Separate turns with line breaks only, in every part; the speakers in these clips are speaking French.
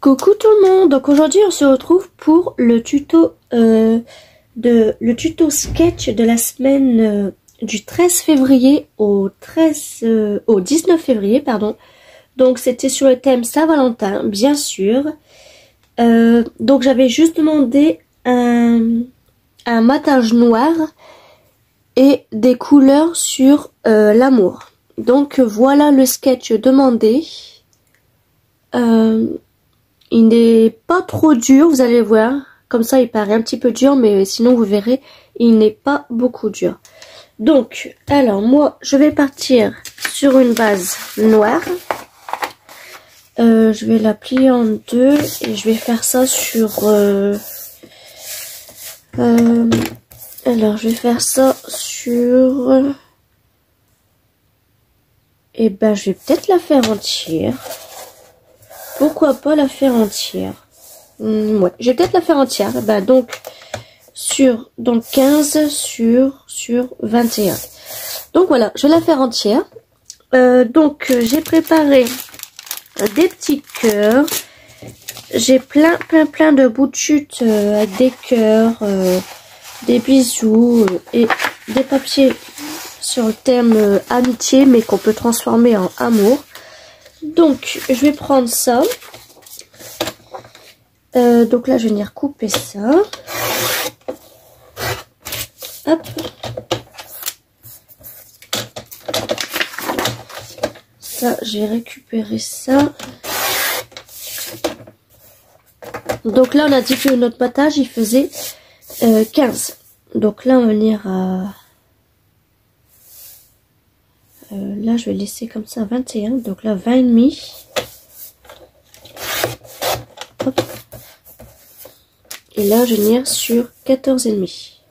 Coucou tout le monde, donc aujourd'hui on se retrouve pour le tuto sketch de la semaine du 13 février au 19 février pardon. Donc c'était sur le thème Saint-Valentin bien sûr. Donc j'avais juste demandé un matage noir et des couleurs sur l'amour. Donc voilà le sketch demandé. Il n'est pas trop dur, vous allez voir. Comme ça, il paraît un petit peu dur, mais sinon, vous verrez, il n'est pas beaucoup dur. Donc, alors, moi, je vais partir sur une base noire. Je vais la plier en deux et je vais faire ça sur... alors, je vais faire ça sur... Et ben, je vais peut-être la faire entière. Pourquoi pas la faire entière? Ouais, je vais peut-être la faire entière. Bah donc sur 15 sur 21. Donc voilà, je vais la faire entière. Donc j'ai préparé des petits cœurs. J'ai plein de bouts de chute avec des cœurs, des bisous et des papiers sur le thème amitié, mais qu'on peut transformer en amour. Donc, je vais prendre ça. Donc là, je vais venir couper ça. Hop. Ça, je vais récupérer ça. Donc là, on a dit que notre matage, il faisait 15. Donc là, on va venir à... là, je vais laisser comme ça 21. Donc là, 20 et demi. Hop. Et là, je vais venir sur 14 et demi.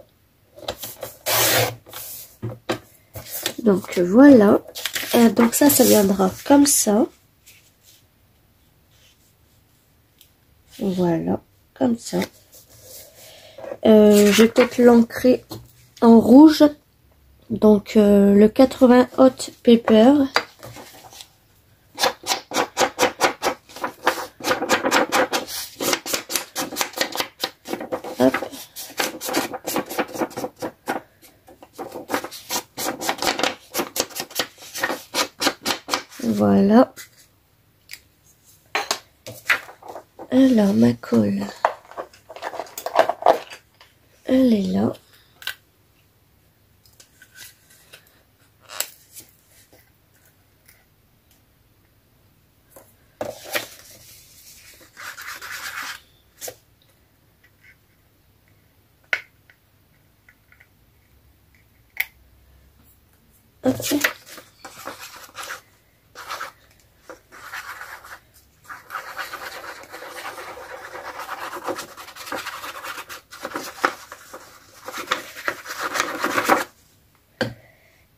Donc voilà. Et donc ça viendra comme ça. Voilà, comme ça. Je vais peut-être l'ancrer en rouge. Donc le 80 Hot Pepper. Hop. Voilà. Alors ma colle, elle est là. Okay.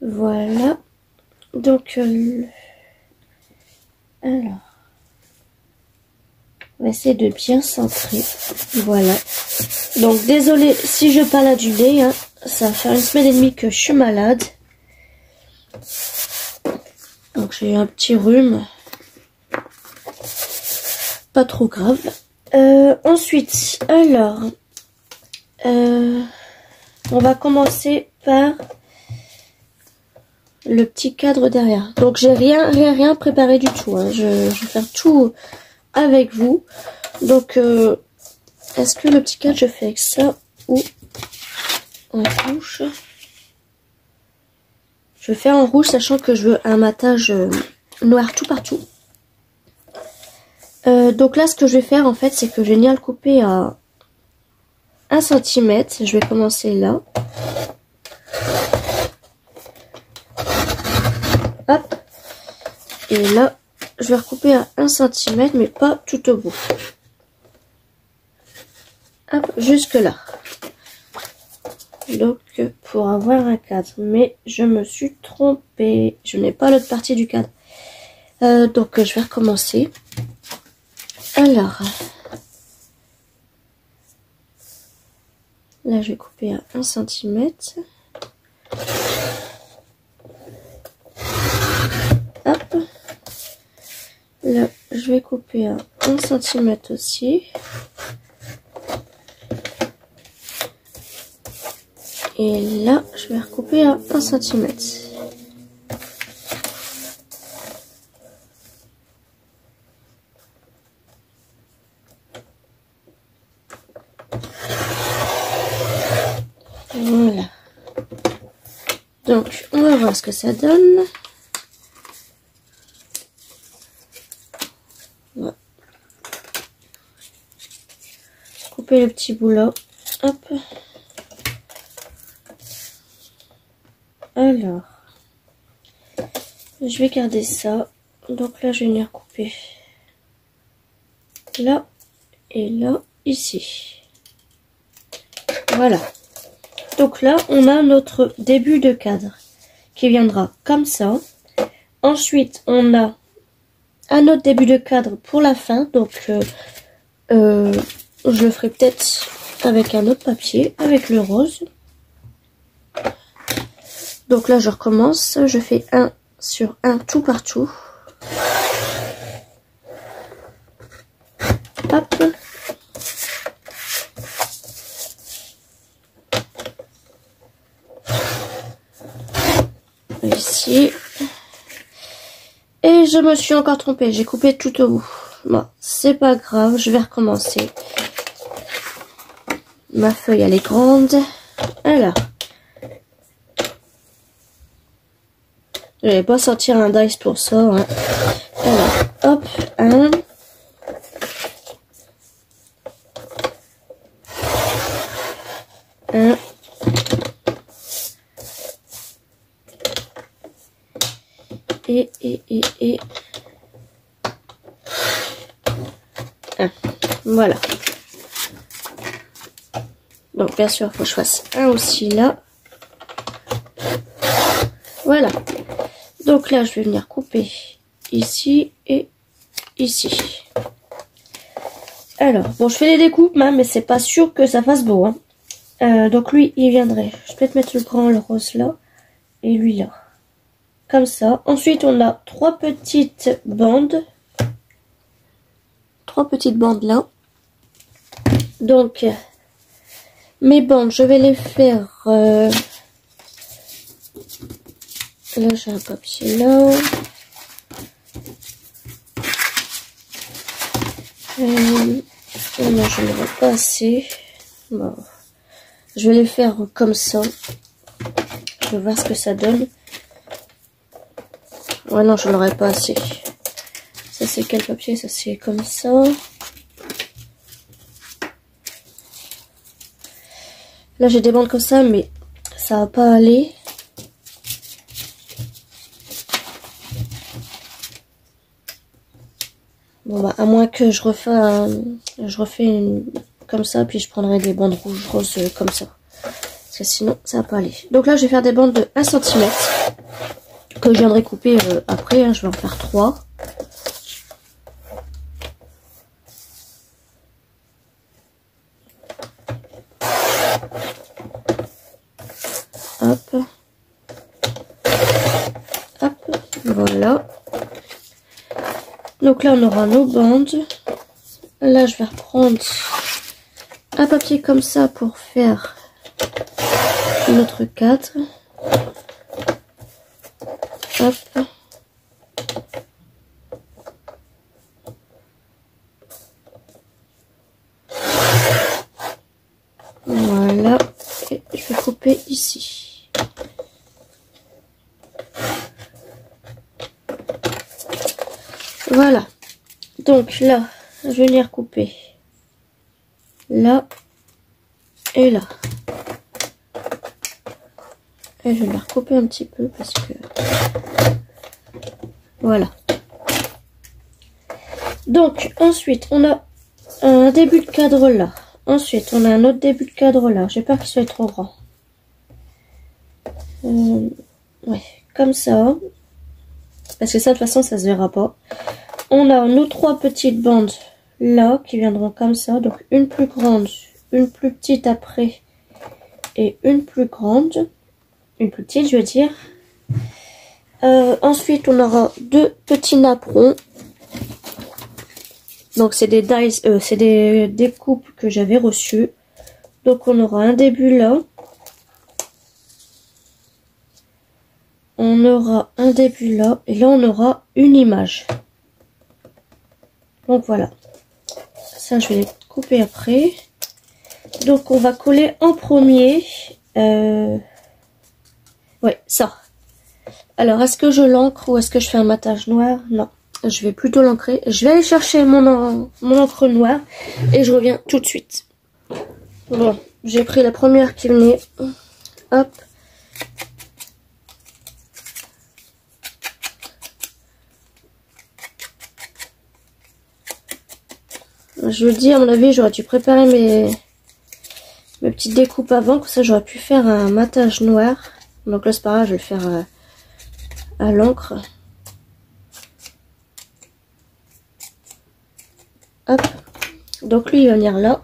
Voilà. Donc, alors, on va essayer de bien centrer. Voilà. Donc, désolé si je parle du nez, hein. Ça va faire une semaine et demie que je suis malade. Donc j'ai un petit rhume. Pas trop grave. Ensuite, alors, on va commencer par le petit cadre derrière. Donc j'ai rien préparé du tout. Hein. Je vais faire tout avec vous. Donc est-ce que le petit cadre je fais avec ça ou en rouge? Je vais faire en rouge, sachant que je veux un matage noir tout partout. Donc là, ce que je vais faire, en fait, c'est que je vais venir le couper à 1 cm. Je vais commencer là. Hop. Et là, je vais recouper à 1 cm, mais pas tout au bout. Hop, jusque là. Donc, pour avoir un cadre. Mais je me suis trompée. Je n'ai pas l'autre partie du cadre. Donc, je vais recommencer. Alors, là, je vais couper à 1 cm. Hop. Là, je je vais couper à 1 cm aussi. Et là, je vais recouper à 1 cm. Voilà. Donc, on va voir ce que ça donne. Voilà. Couper le petit bout là. Hop. Alors, je vais garder ça. Donc là, je vais venir couper là et là, ici. Voilà. Donc là, on a notre début de cadre qui viendra comme ça. Ensuite, on a un autre début de cadre pour la fin. Donc, je le ferai peut-être avec un autre papier, avec le rose. Donc là, je recommence. Je fais 1 sur 1 tout partout. Hop. Ici. Et je me suis encore trompée. J'ai coupé tout au bout. Bon, c'est pas grave. Je vais recommencer. Ma feuille, elle est grande. Alors. Je vais pas sortir un dice pour ça. Hein. Alors, hop, 1. Et 1. Voilà. Donc, bien sûr, il faut que je fasse un aussi là. Voilà. Donc là, je vais venir couper ici et ici. Alors, bon, je fais les découpes, hein, mais c'est pas sûr que ça fasse beau. Hein. Donc lui, il viendrait. Je vais peut-être mettre le grand, le rose là, et lui là. Comme ça. Ensuite, on a 3 petites bandes. 3 petites bandes là. Donc, mes bandes, je vais les faire... Là, j'ai un papier là. Là, je ne vois pas assez. Bon. Je vais les faire comme ça. Je vais voir ce que ça donne. Ouais, non, je n'aurai pas assez. Ça, c'est quel papier? Ça, c'est comme ça. Là, j'ai des bandes comme ça, mais ça va pas aller. Bon, bah, à moins que je refais une comme ça, puis je prendrai des bandes rouges, roses comme ça. Parce que sinon, ça va pas aller. Donc là, je vais faire des bandes de 1 cm. Que je viendrai couper après. Hein, je vais en faire 3. Hop. Hop. Voilà. Donc là, on aura nos bandes. Là, je vais reprendre un papier comme ça pour faire notre cadre. Hop. Voilà. Et je vais couper ici. Voilà. Donc là, je vais venir couper là et là. Et je vais la recouper un petit peu parce que... Voilà. Donc, ensuite, on a un début de cadre là. Ensuite, on a un autre début de cadre là. J'ai peur qu'il soit trop grand. Ouais, comme ça. Parce que ça, de toute façon, ça se verra pas. On a nos 3 petites bandes là qui viendront comme ça. Donc, une plus grande, une plus petite après et une plus grande. Une plus petite, je veux dire. Ensuite, on aura 2 petits napperons. Donc c'est des dies, c'est des découpes que j'avais reçues. Donc on aura un début là. On aura un début là. Et là on aura une image. Donc voilà. Ça je vais les couper après. Donc on va coller en premier. Ouais, ça. Alors est-ce que je l'encre ou est-ce que je fais un matage noir? Non. Je vais plutôt l'encrer. Je vais aller chercher mon encre noire. Et je reviens tout de suite. Bon, j'ai pris la première qui venait. Hop. Je vous le dis, à mon avis, j'aurais dû préparer mes petites découpes avant. Comme ça, j'aurais pu faire un matage noir. Donc là, c'est pas grave, je vais le faire à l'encre. Hop. Donc lui, il va venir là.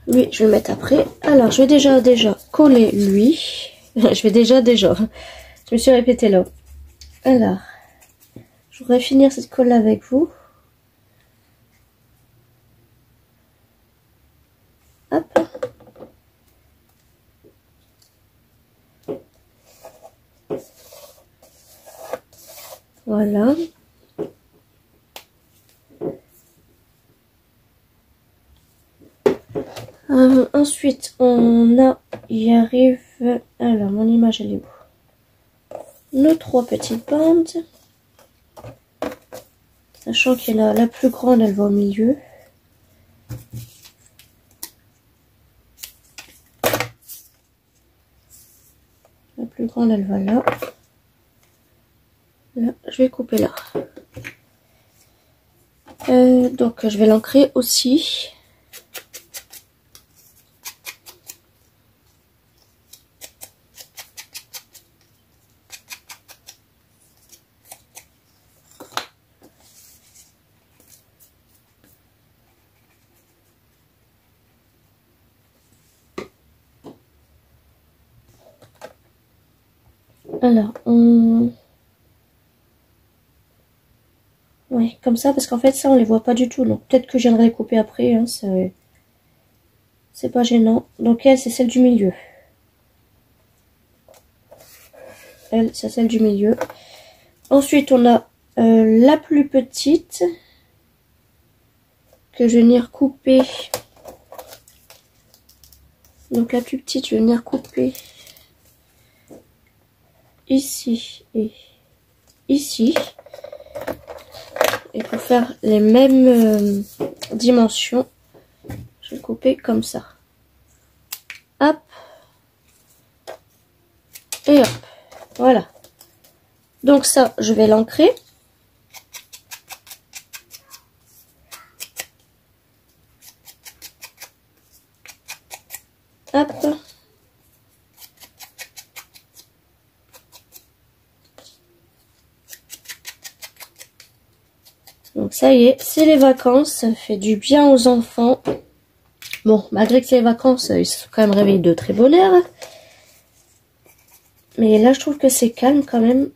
Lui, je vais le mettre après. Alors, je vais déjà coller lui. Je vais déjà. Je me suis répétée là. Alors, je voudrais finir cette colle avec vous. Hop. Voilà. Ensuite, il arrive, alors mon image elle est où? Nos 3 petites bandes. Sachant qu'il y en a la plus grande, elle va au milieu. La plus grande, elle va là. Là, je vais couper là. Donc, je vais l'ancrer aussi. Alors, ouais, comme ça, parce qu'en fait, ça, on les voit pas du tout. Donc, peut-être que je viendrai les couper après, hein, c'est pas gênant. Donc, elle, c'est celle du milieu. Elle, c'est celle du milieu. Ensuite, on a la plus petite, que je vais venir couper. Donc, la plus petite, je vais venir couper ici et ici. Et pour faire les mêmes dimensions, je vais couper comme ça. Hop. Et hop. Voilà. Donc ça, je vais l'ancrer. Hop. Donc ça y est, c'est les vacances, ça fait du bien aux enfants. Bon, malgré que c'est les vacances, ils se sont quand même réveillés de très bonne heure. Mais là, je trouve que c'est calme quand même.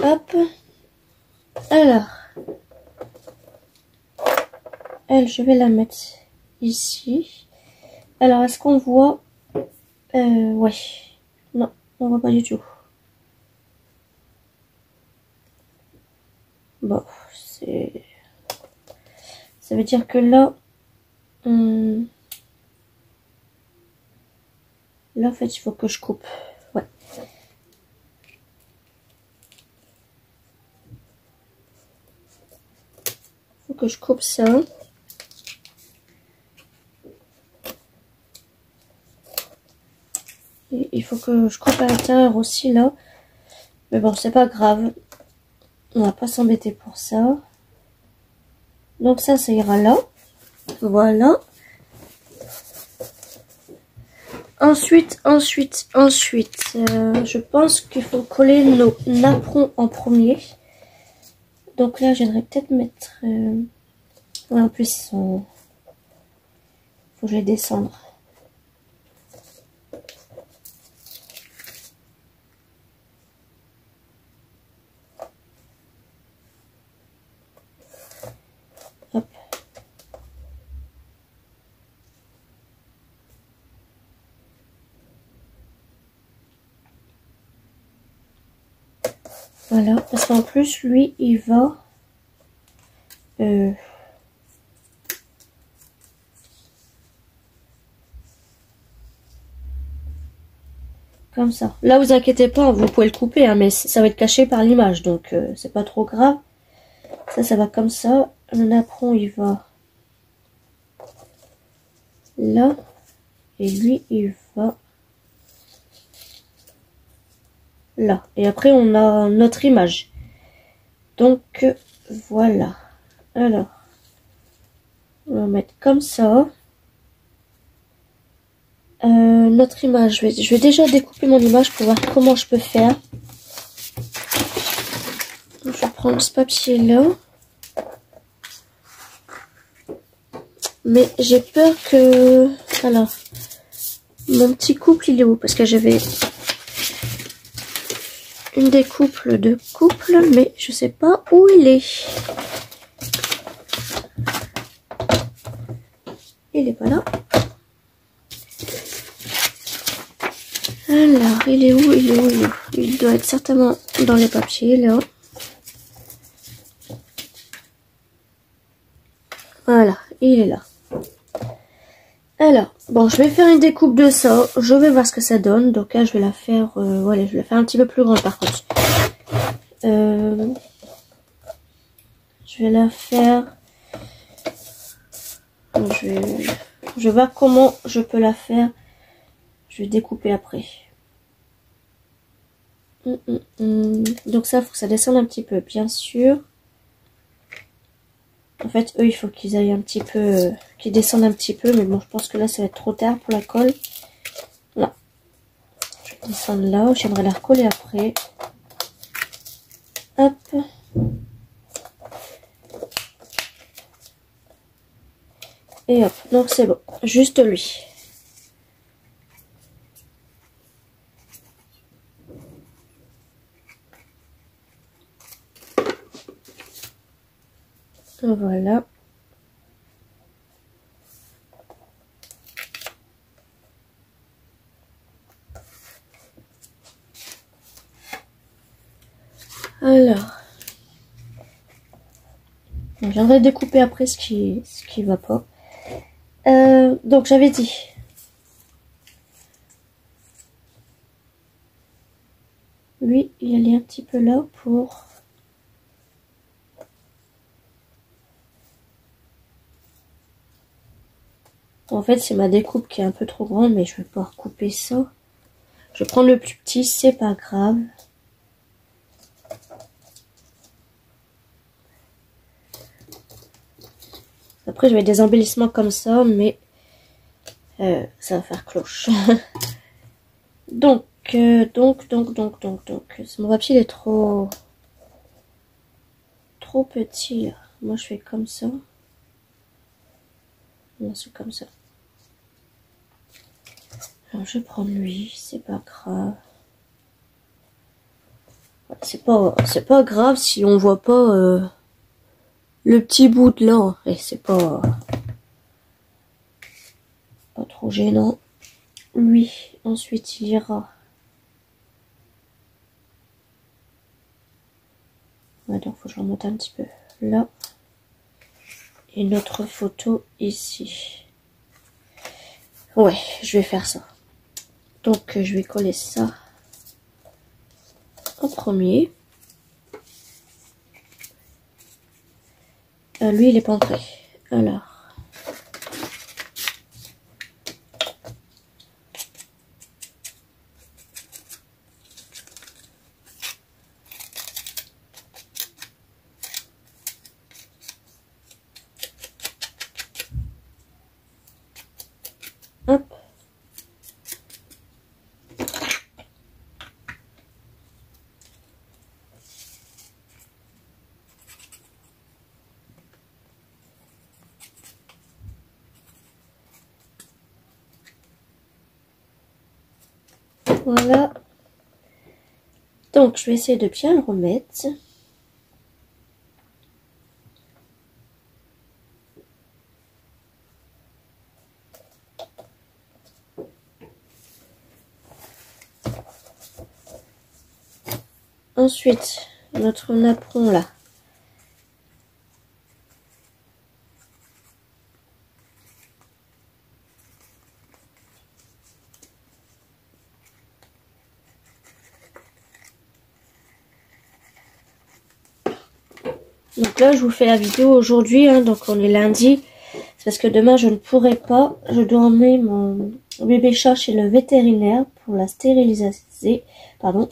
Hop. Alors. Elle, je vais la mettre ici. Alors, est-ce qu'on voit... ouais. Non, on voit pas du tout. Bon, c'est... Ça veut dire que là... Là, en fait, il faut que je coupe. Ouais. Faut que je coupe ça. Et il faut que je coupe à l'intérieur aussi, là. Mais bon, c'est pas grave. On va pas s'embêter pour ça. Donc ça ira là. Voilà. Ensuite, je pense qu'il faut coller nos napperons en premier. Donc là, j'aimerais peut-être mettre... Ouais, en plus, faut je vais descendre. Hop. Voilà, parce qu'en plus, lui, il va... comme ça. Là, vous inquiétez pas, vous pouvez le couper, hein, mais ça va être caché par l'image, donc c'est pas trop grave. Ça va comme ça. Le napperon, il va là. Et lui, il va là. Et après, on a notre image. Donc, voilà. Alors, on va mettre comme ça. Notre image, je vais déjà découper mon image pour voir comment je peux faire. Je vais prendre ce papier là. Mais j'ai peur que... Alors, mon petit couple, il est où? Parce que j'avais une découpe de couple, mais je sais pas où il est. Il est pas là. Alors, il est où? Il est où? Il est où? Il doit être certainement dans les papiers, là. Voilà, il est là. Alors, bon, je vais faire une découpe de ça. Je vais voir ce que ça donne. Donc là, je vais la faire... voilà, je vais la faire un petit peu plus grande, par contre. Je vais la faire... Je vais voir comment je peux la faire. Je vais découper après. Donc ça, il faut que ça descende un petit peu, bien sûr. En fait, eux, il faut qu'ils aillent un petit peu... qu'ils descendent un petit peu. Mais bon, je pense que là, ça va être trop tard pour la colle. Là. Je vais descendre là. J'aimerais la recoller après. Hop. Et hop. Donc c'est bon. Juste lui. Voilà. Alors. Je viendrai découper après ce qui va pas. Donc j'avais dit. Lui, il allait un petit peu là pour... En fait, c'est ma découpe qui est un peu trop grande, mais je vais pouvoir couper ça. Je vais prendre le plus petit, c'est pas grave. Après, je vais des embellissements comme ça, mais ça va faire cloche. donc, mon papier il est trop petit, là. Moi, je fais comme ça. Non, c'est comme ça. Alors, je vais prendre lui, c'est pas grave. C'est pas grave si on voit pas le petit bout de là. Et c'est pas trop gênant. Lui, ensuite, il ira. Ouais, donc, faut que je remonte un petit peu là. Et notre photo ici. Ouais, je vais faire ça. Donc, je vais coller ça en premier. Lui, il est pas entré. Alors. Hop. Voilà. Donc, je vais essayer de bien le remettre. Ensuite, notre napperon là. Donc là, je vous fais la vidéo aujourd'hui, hein, donc on est lundi. C'est parce que demain, je ne pourrai pas. Je dois emmener mon bébé chat chez le vétérinaire pour la stériliser. Pardon.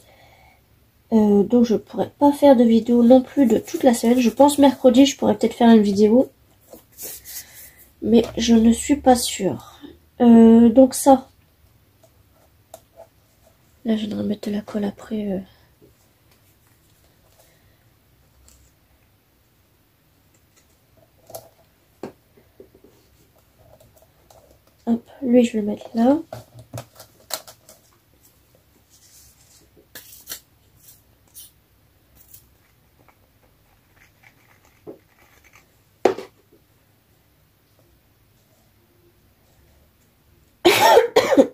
Donc je pourrais pas faire de vidéo non plus de toute la semaine. Je pense mercredi, je pourrais peut-être faire une vidéo. Mais je ne suis pas sûre. Donc ça. Là, je viendrai mettre de la colle après. Hop, lui, je vais le mettre là.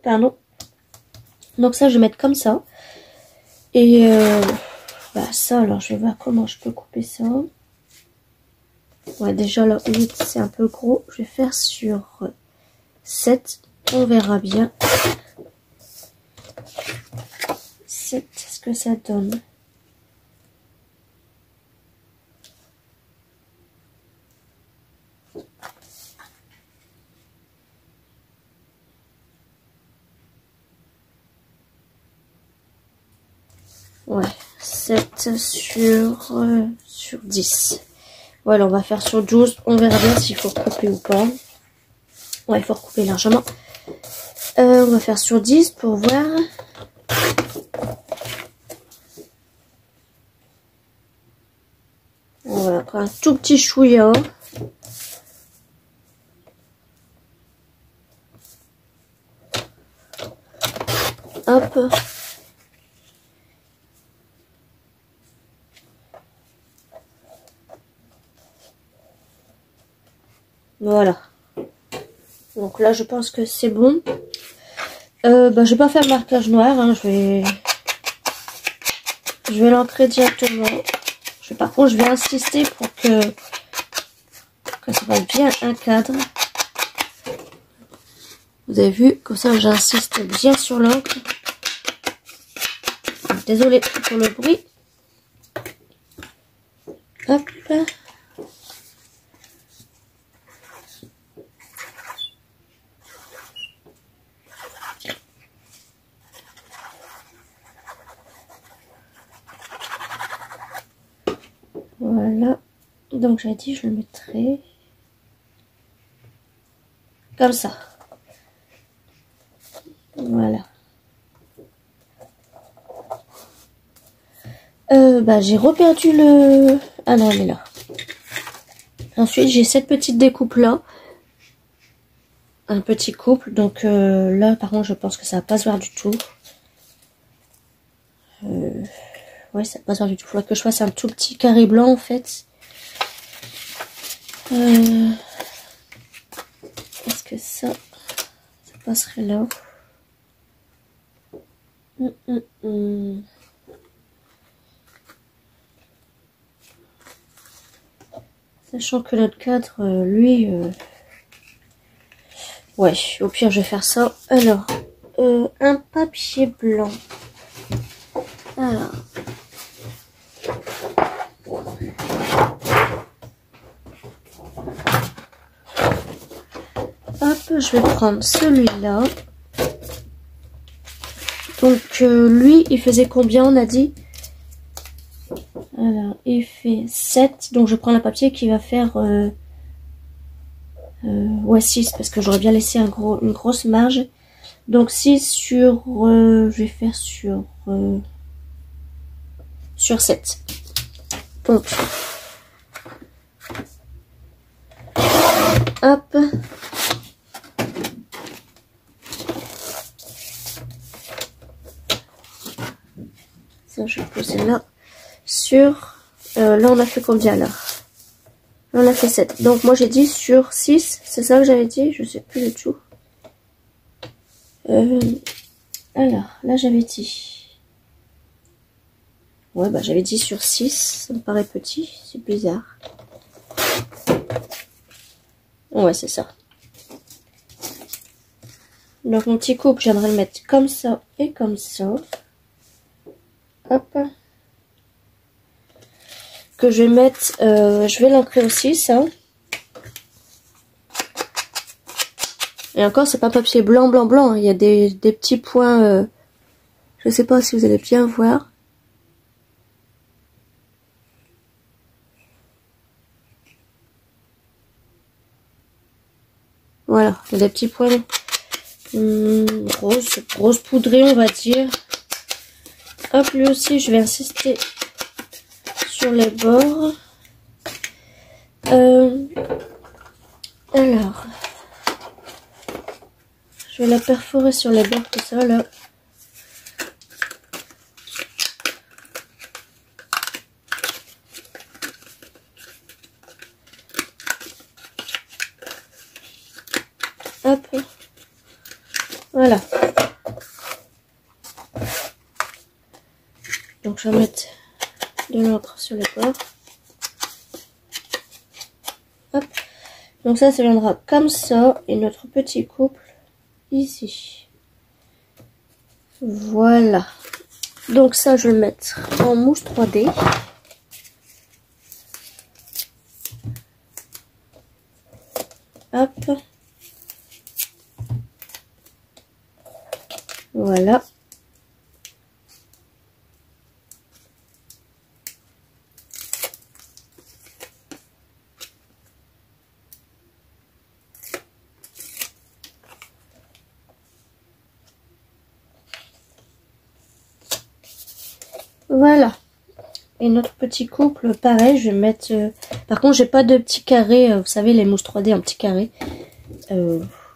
Pardon. Donc ça, je vais mettre comme ça. Et bah ça, alors je vais voir comment je peux couper ça. Ouais, déjà là, 8, c'est un peu gros. Je vais faire sur 7. On verra bien. 7, ce que ça donne. Ouais, 7 sur 10. Voilà, on va faire sur 12. On verra bien s'il faut recouper ou pas. Ouais, il faut recouper largement. On va faire sur 10 pour voir. On va prendre un tout petit chouïa. Hop. Voilà. Donc là, je pense que c'est bon. Bah, je vais pas faire le marquage noir. Hein, je vais l'ancrer directement. Par contre, je vais insister pour que ça fasse bien un cadre. Vous avez vu, comme ça, j'insiste bien sur l'encre. Désolée pour le bruit. Hop. Voilà. Donc j'ai dit je le mettrai comme ça. Voilà. Bah j'ai reperdu le... Ah non, elle est là. Ensuite j'ai cette petite découpe là. Un petit couple. Donc là par contre je pense que ça va pas se voir du tout. Ouais, ça va pas se voir du tout. Il faudrait que je fasse un tout petit carré blanc en fait. Est-ce que ça passerait là? Sachant que notre cadre, lui... Ouais, au pire, je vais faire ça. Alors, un papier blanc. Alors... Hop, je vais prendre celui-là. Donc, lui, il faisait combien, on a dit? Alors, il fait 7. Donc, je prends le papier qui va faire... ouais, 6, parce que j'aurais bien laissé une grosse marge. Donc, 6 sur... je vais faire sur 7. Donc... Hop. Ça, je vais poser là. Sur... là, on a fait combien, là? Là, on a fait 7. Donc, moi, j'ai dit sur 6. C'est ça que j'avais dit? Je sais plus du tout. Alors, là, j'avais dit... Ouais, bah, j'avais dit sur 6. Ça me paraît petit. C'est bizarre. Ouais, c'est ça. Donc, mon petit couple, j'aimerais le mettre comme ça et comme ça. Hop. Que je vais mettre... je vais l'ancrer aussi, ça. Et encore, c'est pas papier blanc, blanc, blanc. Il y a des petits points... je sais pas si vous allez bien voir. Voilà, il y a des petits points rose poudré, on va dire. Hop, lui aussi, je vais insister sur les bords. Alors, je vais la perforer sur les bords, tout ça, là. Hop. Voilà. Donc, je vais mettre de l'encre sur les bords. Hop. Donc ça viendra comme ça. Et notre petit couple ici. Voilà. Donc ça, je vais le mettre en mousse 3D. Hop. Voilà. Voilà. Et notre petit couple, pareil, je vais mettre... Par contre, j'ai pas de petits carrés. Vous savez, les mousses 3D en petits carrés.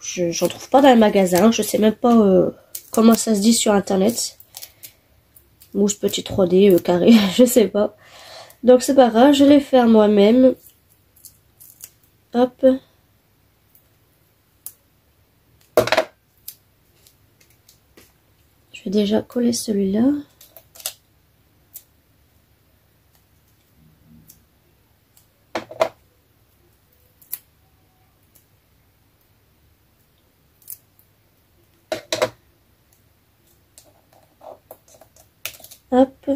J'en trouve pas dans les magasins. Je sais même pas comment ça se dit sur internet. Mousse petit 3D carré, je sais pas. Donc c'est pas grave, je vais les faire moi-même. Hop. Je vais déjà coller celui-là. Hop.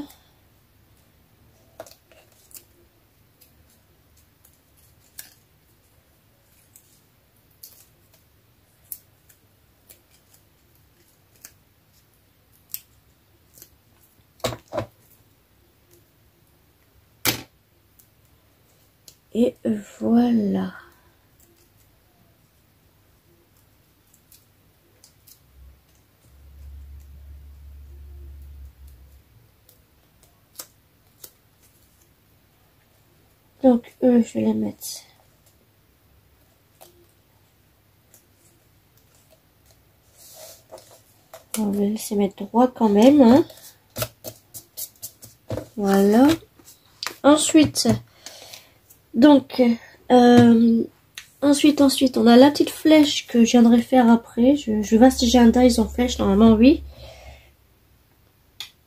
Et voilà. Donc eux, je vais les mettre. On va laisser mettre droit quand même. Hein. Voilà. Ensuite, donc, ensuite, on a la petite flèche que je viendrai faire après. Je vais voir si j'ai un dies en flèche. Normalement, oui.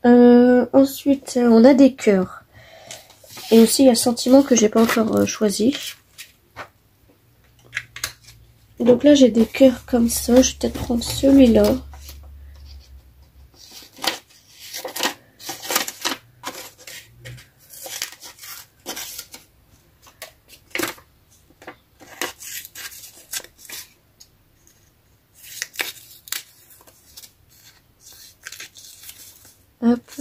Ensuite, on a des cœurs. Et aussi, il y a le sentiment que j'ai pas encore choisi. Donc là, j'ai des cœurs comme ça. Je vais peut-être prendre celui-là. Hop.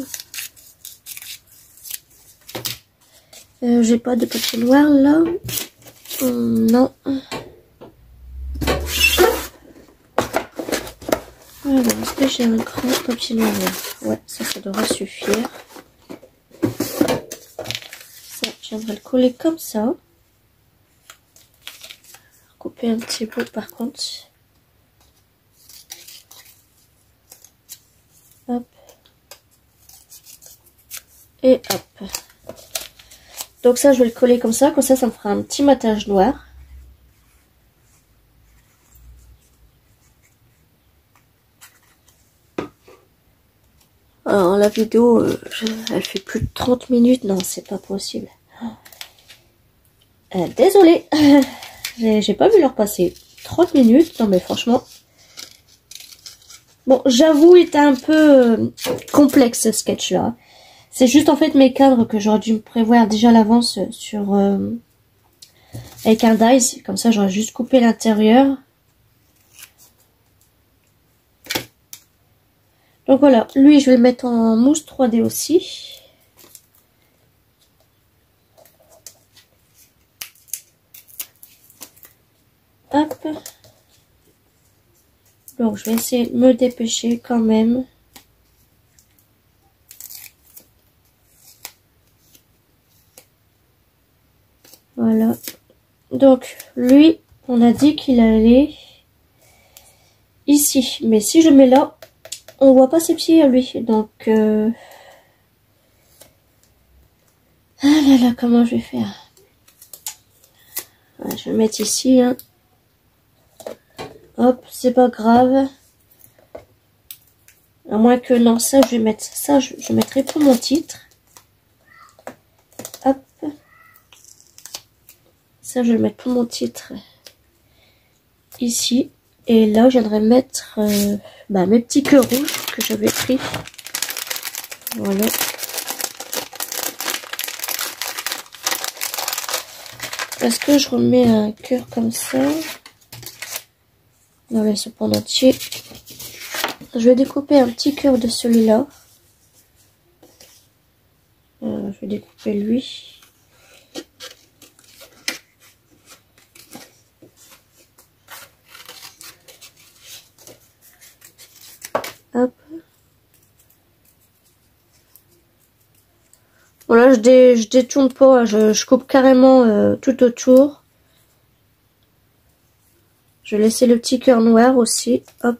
J'ai pas de papier noir là. Non. Alors, est-ce que j'ai un grand papier noir là? Ouais, ça devra suffire. Ça, j'aimerais le coller comme ça. Couper un petit bout par contre. Hop. Et hop. Donc ça, je vais le coller comme ça me fera un petit matage noir. Alors la vidéo, elle fait plus de 30 minutes. Non, c'est pas possible. Désolée, j'ai pas vu l'heure passer. 30 minutes, non mais franchement. Bon, j'avoue, il était un peu complexe ce sketch là. C'est juste en fait mes cadres que j'aurais dû me prévoir déjà à l'avance sur avec un dies. Comme ça, j'aurais juste coupé l'intérieur. Donc voilà, lui je vais le mettre en mousse 3D aussi. Hop. Donc je vais essayer de me dépêcher quand même. Voilà. Donc lui, on a dit qu'il allait ici. Mais si je mets là, on voit pas ses pieds à lui. Donc ah là là, comment je vais faire? Ouais, je vais le mettre ici, hein. Hop, c'est pas grave. À moins que non, ça je vais mettre ça, je mettrai pour mon titre. Hop. Ça je vais le mettre pour mon titre ici. Et là je viendrai mettre mes petits cœurs rouges que j'avais pris. Voilà. Est-ce que je remets un cœur comme ça? Non, là, c'est pas en entier. Je vais découper un petit cœur de celui-là. Je vais découper lui. Hop. Bon là, je détourne pas. Je coupe carrément tout autour. Je vais laisser le petit cœur noir aussi. Hop.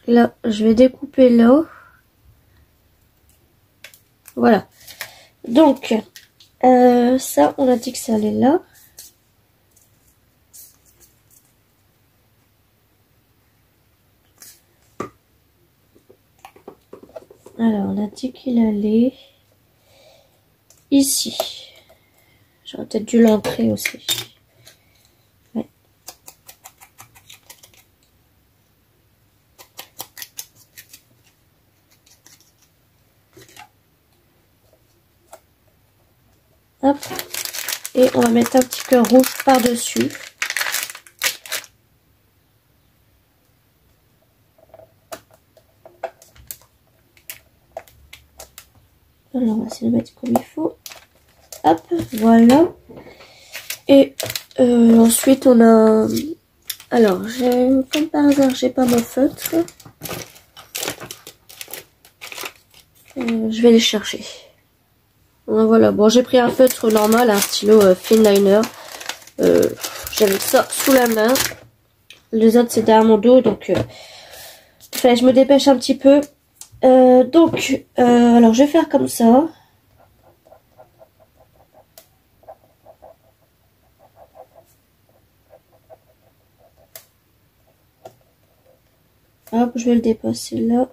Là, je vais découper là. Voilà. Donc, ça, on a dit que ça allait là. Alors, on a dit qu'il allait ici. J'aurais peut-être dû l'entrer aussi. Ouais. Hop. Et on va mettre un petit cœur rouge par-dessus. Alors, on va essayer de mettre comme il faut. Hop, voilà. Et ensuite, on a... Alors, comme par hasard, j'ai pas mon feutre. Je vais les chercher. Voilà, bon, j'ai pris un feutre normal, un stylo Finliner. J'avais ça sous la main. Les autres, c'est derrière mon dos, donc je me dépêche un petit peu. Alors, je vais faire comme ça. Hop, je vais le dépasser là.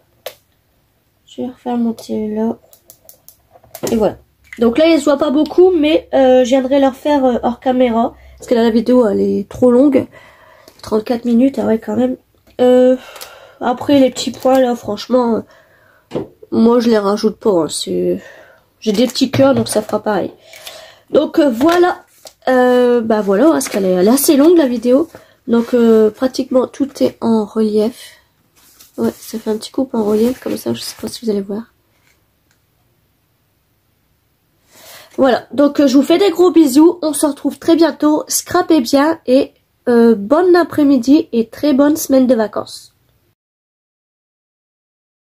Je vais refaire monter là. Et voilà. Donc là, il ne se voit pas beaucoup, mais je viendrai leur faire hors caméra. Parce que là, la vidéo, elle est trop longue. 34 minutes, ah ouais, quand même. Après, les petits points, là, franchement, moi, je les rajoute pas. Hein, j'ai des petits cœurs, donc ça fera pareil. Donc, voilà. Voilà, parce qu'elle est assez longue, la vidéo. Donc, pratiquement, tout est en relief. Ouais, ça fait un petit coupe en relief, comme ça, je sais pas si vous allez voir. Voilà, donc je vous fais des gros bisous, on se retrouve très bientôt, scrapez bien et bonne après-midi et très bonne semaine de vacances.